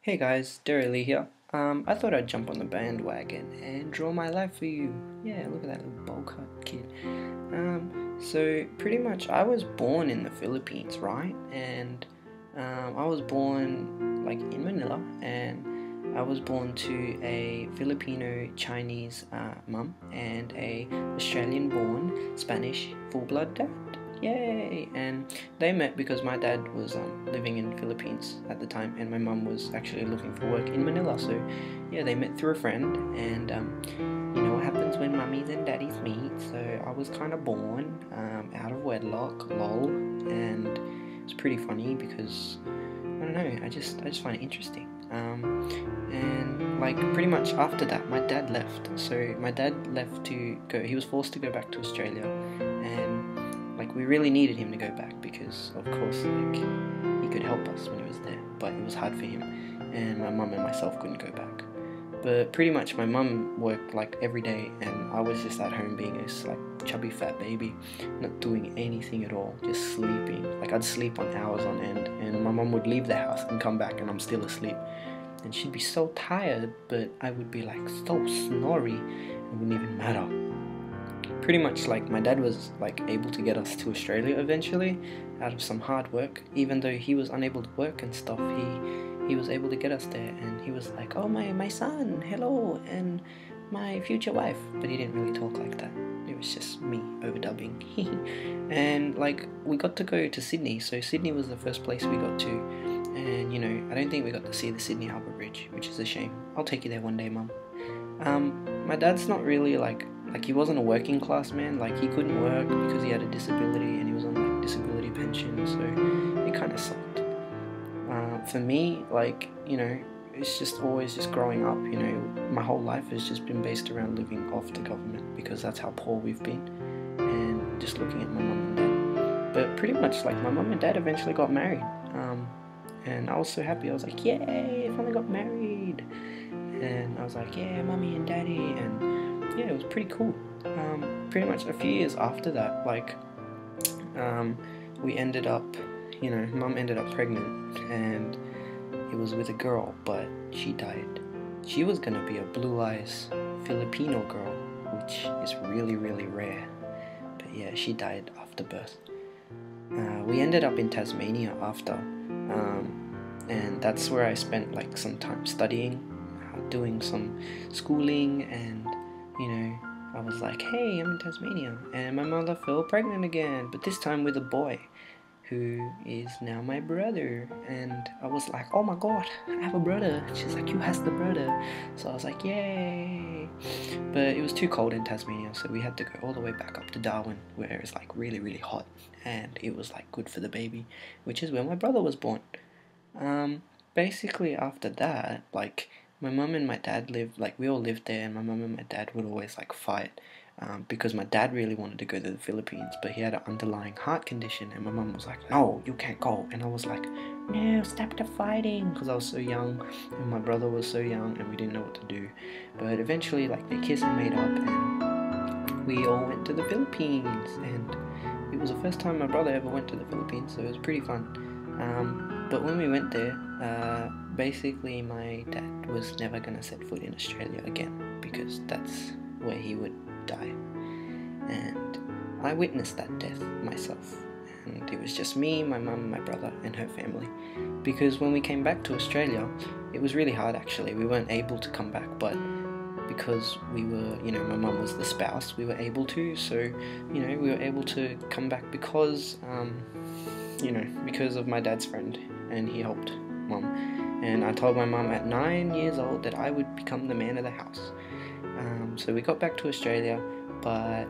Hey guys, Lee here. I thought I'd jump on the bandwagon and draw my life for you. Yeah, look at that little bowl cut kid. So pretty much I was born in the Philippines, right? And I was born like in Manila, and I was born to a Filipino Chinese mum and a Australian born Spanish full blood dad. Yay! And they met because my dad was living in Philippines at the time, and my mum was actually looking for work in Manila. So yeah, they met through a friend, and you know what happens when mummies and daddies meet. So I was kind of born out of wedlock, lol, and it's pretty funny because I don't know. I just find it interesting. And like pretty much after that, my dad left. So my dad left to go. He was forced to go back to Australia, and like we really needed him to go back because of course like he could help us when he was there, but it was hard for him, and my mum and myself couldn't go back. But pretty much my mum worked like every day, and I was just at home being this like chubby fat baby, not doing anything at all, just sleeping. Like I'd sleep on hours on end, and my mum would leave the house and come back and I'm still asleep, and she'd be so tired, but I would be like so snory, it wouldn't even matter. Pretty much like my dad was like able to get us to Australia eventually out of some hard work. Even though he was unable to work and stuff, he was able to get us there, and he was like, oh my son, hello, and my future wife. But he didn't really talk like that, it was just me overdubbing. And like we got to go to Sydney, so Sydney was the first place we got to, and you know I don't think we got to see the Sydney Harbour Bridge, which is a shame. I'll take you there one day, mum. My dad's not really like he wasn't a working class man. Like he couldn't work because he had a disability and he was on like disability pension, so it kind of sucked. For me, like you know, it's just always just growing up. You know, my whole life has just been based around living off the government because that's how poor we've been, and just looking at my mum and dad. But pretty much like my mum and dad eventually got married, and I was so happy. I was like, yay! I finally got married. And I was like, yeah, mummy and daddy, and yeah, it was pretty cool. Pretty much a few years after that, like, we ended up, you know, mum ended up pregnant, and it was with a girl, but she died. She was gonna be a blue eyes Filipino girl, which is really, really rare. But yeah, she died after birth. We ended up in Tasmania after, and that's where I spent like some time studying, doing some schooling, and you know I was like, hey, I'm in Tasmania, and my mother fell pregnant again, but this time with a boy who is now my brother. And I was like, oh my god, I have a brother. She's like, you has the brother. So I was like, yay. But it was too cold in Tasmania, so we had to go all the way back up to Darwin, where it's like really, really hot, and it was like good for the baby, which is where my brother was born. Basically after that, like my mum and my dad lived, like we all lived there, and my mum and my dad would always like fight, because my dad really wanted to go to the Philippines, but he had an underlying heart condition, and my mum was like, no, you can't go, and I was like, no, stop the fighting, because I was so young, and my brother was so young, and we didn't know what to do. But eventually, like, they kissed and made up, and we all went to the Philippines, and it was the first time my brother ever went to the Philippines, so it was pretty fun. But when we went there, basically my dad was never going to set foot in Australia again, because that's where he would die. And I witnessed that death myself, and it was just me, my mum, my brother, and her family. Because when we came back to Australia, it was really hard actually. We weren't able to come back, but because we were, you know, my mum was the spouse, we were able to, so, you know, we were able to come back because, you know, because of my dad's friend, and he helped mum. And I told my mum at 9 years old that I would become the man of the house. So we got back to Australia, but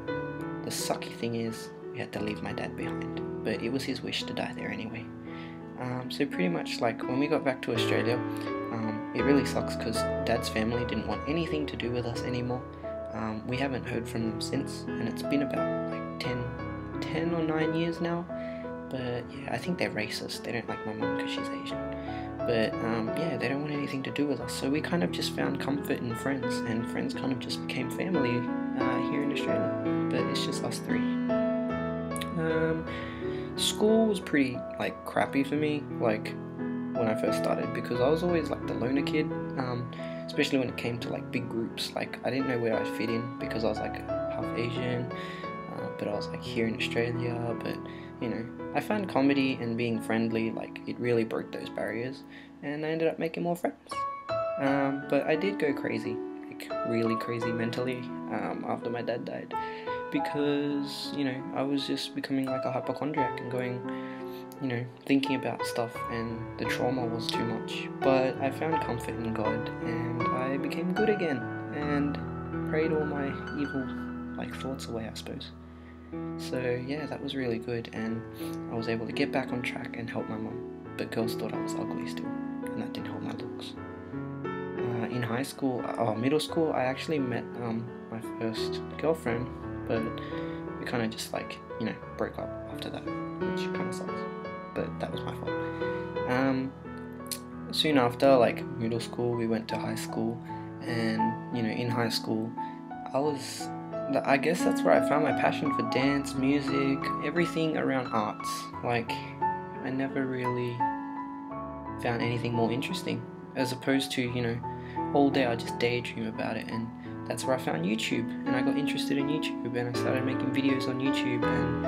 the sucky thing is we had to leave my dad behind. But it was his wish to die there anyway. So pretty much like when we got back to Australia, it really sucks because dad's family didn't want anything to do with us anymore. We haven't heard from them since, and it's been about like 10 or 9 years now. But yeah, I think they're racist. They don't like my mum because she's Asian. But yeah, they don't want anything to do with us. So we kind of just found comfort in friends, and friends kind of just became family here in Australia. But it's just us three. School was pretty like crappy for me. Like when I first started, because I was always like the loner kid, especially when it came to like big groups. Like I didn't know where I'd fit in because I was like half Asian, but I was like here in Australia. But you know, I found comedy and being friendly, like it really broke those barriers, and I ended up making more friends. But I did go crazy, like really crazy mentally, after my dad died, because you know I was just becoming like a hypochondriac and going, you know, thinking about stuff, and the trauma was too much. But I found comfort in God, and I became good again, and prayed all my evil like thoughts away, I suppose. So yeah, that was really good, and I was able to get back on track and help my mum. But girls thought I was ugly still, and that didn't help my looks. In high school, middle school, I actually met my first girlfriend, but we kind of just like, you know, broke up after that, which kind of sucks. But that was my fault. Soon after, like middle school, we went to high school, and you know, in high school, I guess that's where I found my passion for dance, music, everything around arts. Like, I never really found anything more interesting, as opposed to, you know, all day I just daydream about it, and that's where I found YouTube, and I got interested in YouTube, and I started making videos on YouTube, and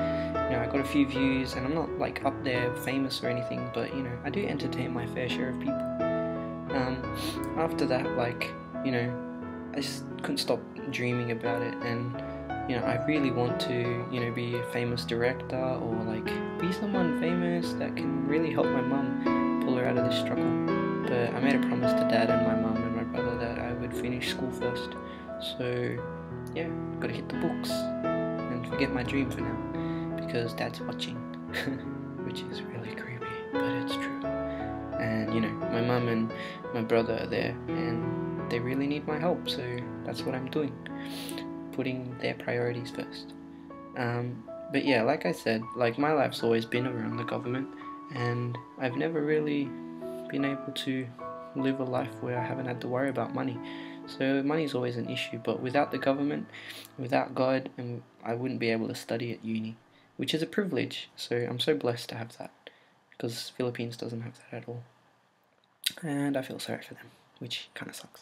you know, I got a few views, and I'm not like up there famous or anything, but you know, I do entertain my fair share of people. After that, like, you know, I just couldn't stop dreaming about it, and you know, I really want to, you know, be a famous director, or like be someone famous that can really help my mum pull her out of this struggle. But I made a promise to Dad and my mum and my brother that I would finish school first. So yeah, gotta hit the books and forget my dream for now, because Dad's watching, which is really creepy, but it's true. And you know, my mum and my brother are there, and they really need my help, so that's what I'm doing, putting their priorities first. But yeah, like I said, like my life's always been around the government, and I've never really been able to live a life where I haven't had to worry about money. So money's always an issue, but without the government, without God, and I wouldn't be able to study at uni, which is a privilege. So I'm so blessed to have that, because Philippines doesn't have that at all, and I feel sorry for them, which kind of sucks.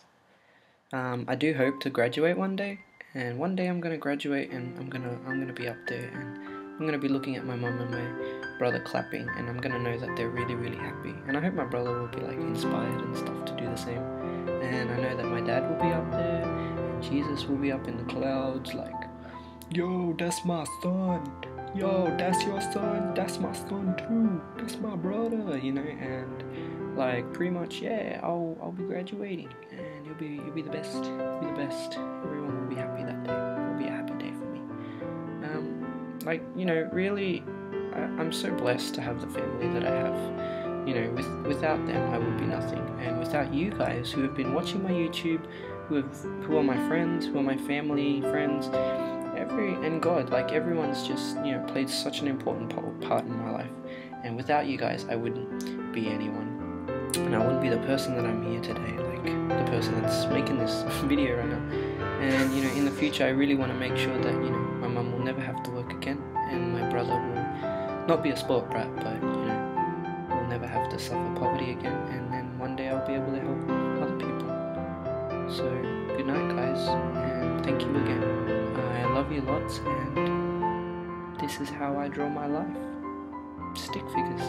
I do hope to graduate one day, and one day I'm gonna graduate, and I'm gonna be up there, and I'm gonna be looking at my mum and my brother clapping, and I'm gonna know that they're really, really happy. And I hope my brother will be like inspired and stuff to do the same. And I know that my dad will be up there, and Jesus will be up in the clouds, like, yo, that's my son. Yo, that's your son. That's my son too. That's my brother. You know, and like pretty much, yeah, I'll be graduating, and you'll be the best. You'll be the best. Everyone will be happy that day. It'll be a happy day for me. Like, you know, really, I'm so blessed to have the family that I have. You know, without them, I would be nothing, and without you guys who have been watching my YouTube, who are my friends, who are my family, friends, and God, like everyone's just, you know, played such an important part in my life. And without you guys, I wouldn't be anyone, and I wouldn't be the person that I'm here today, like the person that's making this video right now. And you know, in the future, I really want to make sure that, you know, my mum will never have to work again, and my brother will not be a spoiled brat, but you know, will never have to suffer poverty again, and then one day I'll be able to help other people. So good night, guys, and thank you again. I love you lots, and this is how I draw my life. Stick figures.